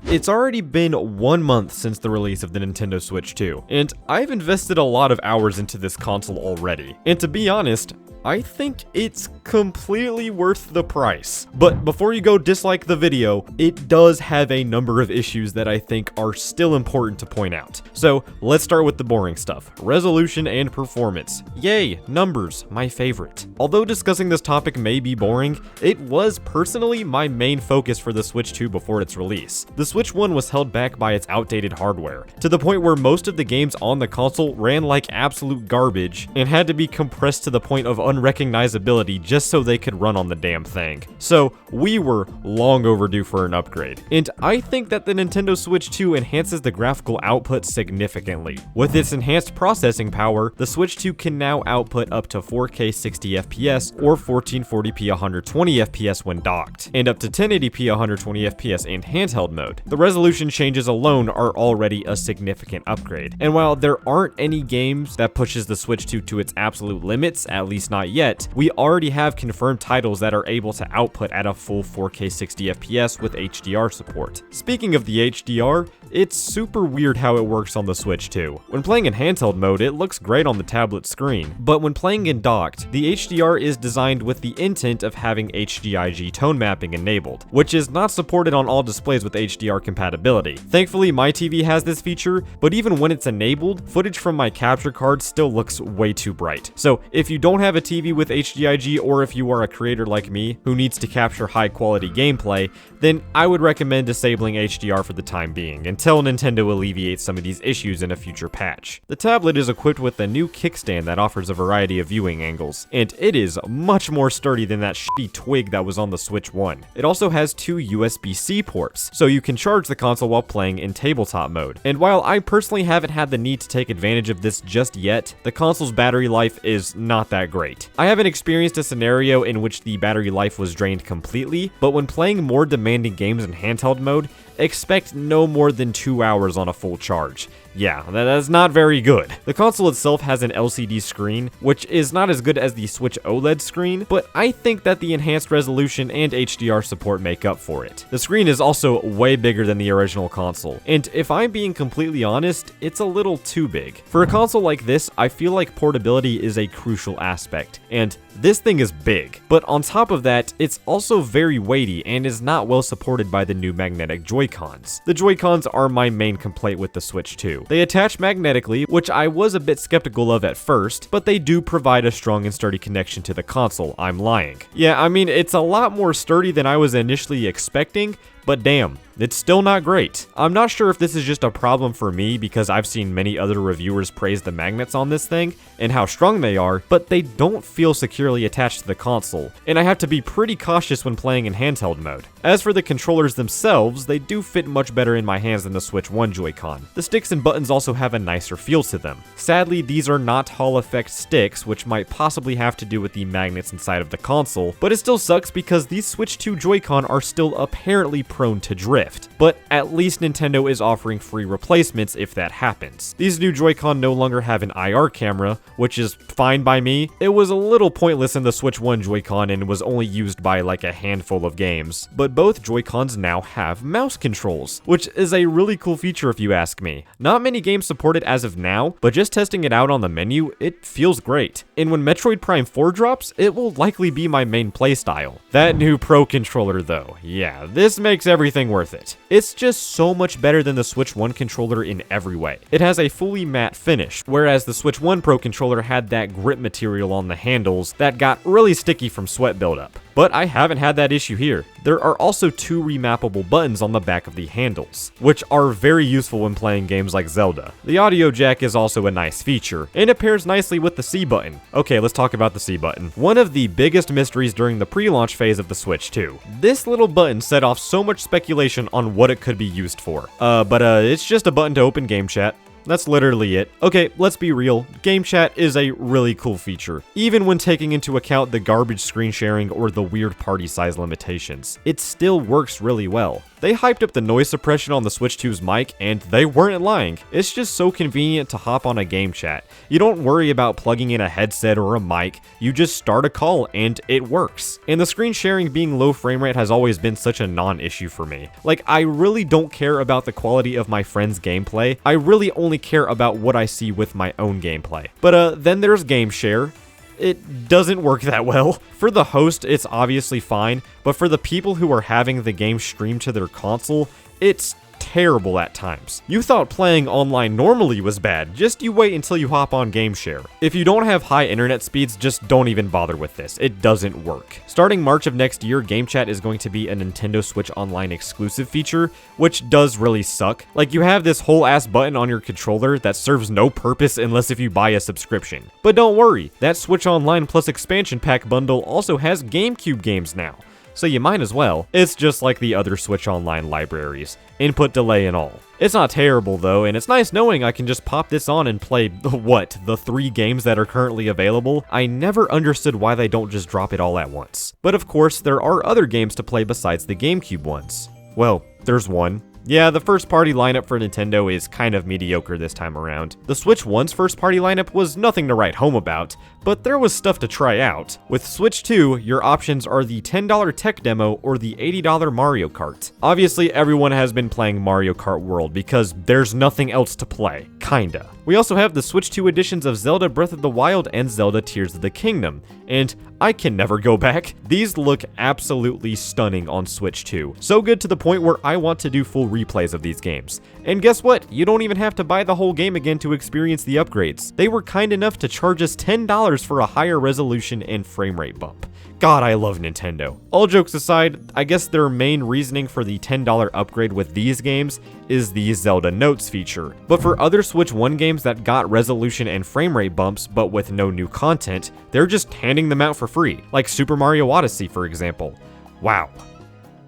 It's already been 1 month since the release of the Nintendo Switch 2, and I've invested a lot of hours into this console already. And to be honest, I think it's completely worth the price. But before you go dislike the video, it does have a number of issues that I think are still important to point out. So let's start with the boring stuff. Resolution and performance. Yay, numbers, my favorite. Although discussing this topic may be boring, it was personally my main focus for the Switch 2 before its release. The Switch 1 was held back by its outdated hardware, to the point where most of the games on the console ran like absolute garbage and had to be compressed to the point of unrecognizability just so they could run on the damn thing. So we were long overdue for an upgrade. And I think that the Nintendo Switch 2 enhances the graphical output significantly. With its enhanced processing power, the Switch 2 can now output up to 4K 60fps or 1440p 120fps when docked, and up to 1080p 120fps in handheld mode. The resolution changes alone are already a significant upgrade. And while there aren't any games that pushes the Switch 2 to its absolute limits, at least not yet, we already have confirmed titles that are able to output at a full 4K 60fps with HDR support. Speaking of the HDR, it's super weird how it works on the Switch 2. When playing in handheld mode, it looks great on the tablet screen, but when playing in docked, the HDR is designed with the intent of having HDIG tone mapping enabled, which is not supported on all displays with HDR compatibility. Thankfully, my TV has this feature, but even when it's enabled, footage from my capture card still looks way too bright. So if you don't have a TV with HDIG, or if you are a creator like me who needs to capture high quality gameplay, then I would recommend disabling HDR for the time being, until Nintendo alleviates some of these issues in a future patch. The tablet is equipped with a new kickstand that offers a variety of viewing angles, and it is much more sturdy than that shitty twig that was on the Switch 1. It also has 2 USB-C ports, so you can charge the console while playing in tabletop mode. And while I personally haven't had the need to take advantage of this just yet, the console's battery life is not that great. I haven't experienced a scenario in which the battery life was drained completely, but when playing more demanding games in handheld mode, expect no more than 2 hours on a full charge. Yeah, that's not very good. The console itself has an LCD screen, which is not as good as the Switch OLED screen, but I think that the enhanced resolution and HDR support make up for it. The screen is also way bigger than the original console, and if I'm being completely honest, it's a little too big. For a console like this, I feel like portability is a crucial aspect, and this thing is big. But on top of that, it's also very weighty and is not well supported by the new magnetic Joy-Cons. The Joy-Cons are my main complaint with the Switch 2. They attach magnetically, which I was a bit skeptical of at first, but they do provide a strong and sturdy connection to the console. I'm lying. Yeah, I mean, it's a lot more sturdy than I was initially expecting, but damn, it's still not great. I'm not sure if this is just a problem for me because I've seen many other reviewers praise the magnets on this thing and how strong they are, but they don't feel securely attached to the console, and I have to be pretty cautious when playing in handheld mode. As for the controllers themselves, they do fit much better in my hands than the Switch 1 Joy-Con. The sticks and buttons also have a nicer feel to them. Sadly, these are not Hall effect sticks, which might possibly have to do with the magnets inside of the console, but it still sucks because these Switch 2 Joy-Con are still apparently prone to drift, but at least Nintendo is offering free replacements if that happens. These new Joy-Con no longer have an IR camera, which is fine by me. It was a little pointless in the Switch 1 Joy-Con and was only used by like a handful of games, but both Joy-Cons now have mouse controls, which is a really cool feature if you ask me. Not many games support it as of now, but just testing it out on the menu, it feels great. And when Metroid Prime 4 drops, it will likely be my main playstyle. That new Pro controller though, yeah, this makes everything worth it. It's just so much better than the Switch 1 controller in every way. It has a fully matte finish, whereas the Switch 1 Pro controller had that grip material on the handles that got really sticky from sweat buildup. But I haven't had that issue here. There are also 2 remappable buttons on the back of the handles, which are very useful when playing games like Zelda. The audio jack is also a nice feature, and it pairs nicely with the C button. Okay, let's talk about the C button. One of the biggest mysteries during the pre-launch phase of the Switch 2. This little button set off so much speculation on what it could be used for. But it's just a button to open game chat. that's literally it. Okay, let's be real. Game chat is a really cool feature, even when taking into account the garbage screen sharing or the weird party size limitations. It still works really well. They hyped up the noise suppression on the Switch 2's mic, and they weren't lying. It's just so convenient to hop on a game chat. You don't worry about plugging in a headset or a mic, you just start a call and it works. And the screen sharing being low frame rate has always been such a non-issue for me. Like, I really don't care about the quality of my friend's gameplay, I really only care about what I see with my own gameplay. But then there's game share. It doesn't work that well. For the host, it's obviously fine, but for the people who are having the game streamed to their console, it's terrible at times. You thought playing online normally was bad, just you wait until you hop on game share. If you don't have high internet speeds, just don't even bother with this. It doesn't work. Starting March of next year, game chat is going to be a Nintendo Switch Online exclusive feature, which does really suck. Like, you have this whole ass button on your controller that serves no purpose unless if you buy a subscription. But don't worry, that Switch Online Plus expansion pack bundle also has GameCube games now, so you might as well. It's just like the other Switch Online libraries, input delay and all. It's not terrible though, and it's nice knowing I can just pop this on and play, the 3 games that are currently available. I never understood why they don't just drop it all at once. But of course, there are other games to play besides the GameCube ones. Well, there's one. Yeah, the first-party lineup for Nintendo is kind of mediocre this time around. The Switch 1's first-party lineup was nothing to write home about, but there was stuff to try out. With Switch 2, your options are the $10 tech demo or the $80 Mario Kart. Obviously, everyone has been playing Mario Kart World because there's nothing else to play, kinda. We also have the Switch 2 editions of Zelda Breath of the Wild and Zelda Tears of the Kingdom, and I can never go back. These look absolutely stunning on Switch 2. So good to the point where I want to do full replays of these games. And guess what? You don't even have to buy the whole game again to experience the upgrades. They were kind enough to charge us $10 for a higher resolution and frame rate bump. God, I love Nintendo. All jokes aside, I guess their main reasoning for the $10 upgrade with these games is the Zelda Notes feature. But for other Switch 1 games that got resolution and frame rate bumps but with no new content, they're just handing them out for free, like Super Mario Odyssey for example. Wow.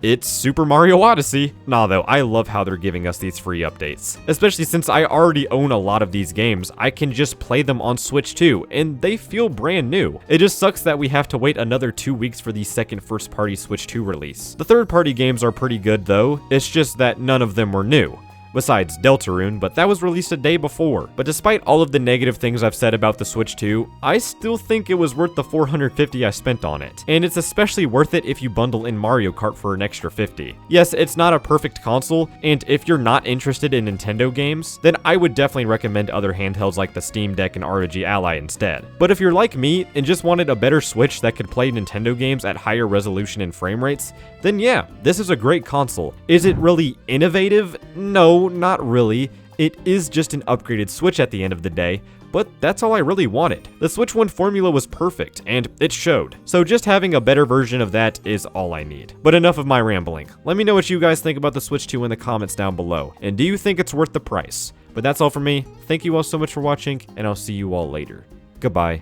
It's Super Mario Odyssey. Nah though, I love how they're giving us these free updates. Especially since I already own a lot of these games, I can just play them on Switch 2, and they feel brand new. It just sucks that we have to wait another 2 weeks for the second first-party Switch 2 release. The third-party games are pretty good though, it's just that none of them were new. Besides Deltarune, but that was released a day before. But despite all of the negative things I've said about the Switch 2, I still think it was worth the $450 I spent on it. And it's especially worth it if you bundle in Mario Kart for an extra $50. Yes, it's not a perfect console, and if you're not interested in Nintendo games, then I would definitely recommend other handhelds like the Steam Deck and ROG Ally instead. But if you're like me and just wanted a better Switch that could play Nintendo games at higher resolution and frame rates, then yeah, this is a great console. Is it really innovative? No, not really. It is just an upgraded Switch at the end of the day, but that's all I really wanted. The Switch 1 formula was perfect, and it showed. So just having a better version of that is all I need. But enough of my rambling. Let me know what you guys think about the Switch 2 in the comments down below, and do you think it's worth the price? But that's all from me. Thank you all so much for watching, and I'll see you all later. Goodbye.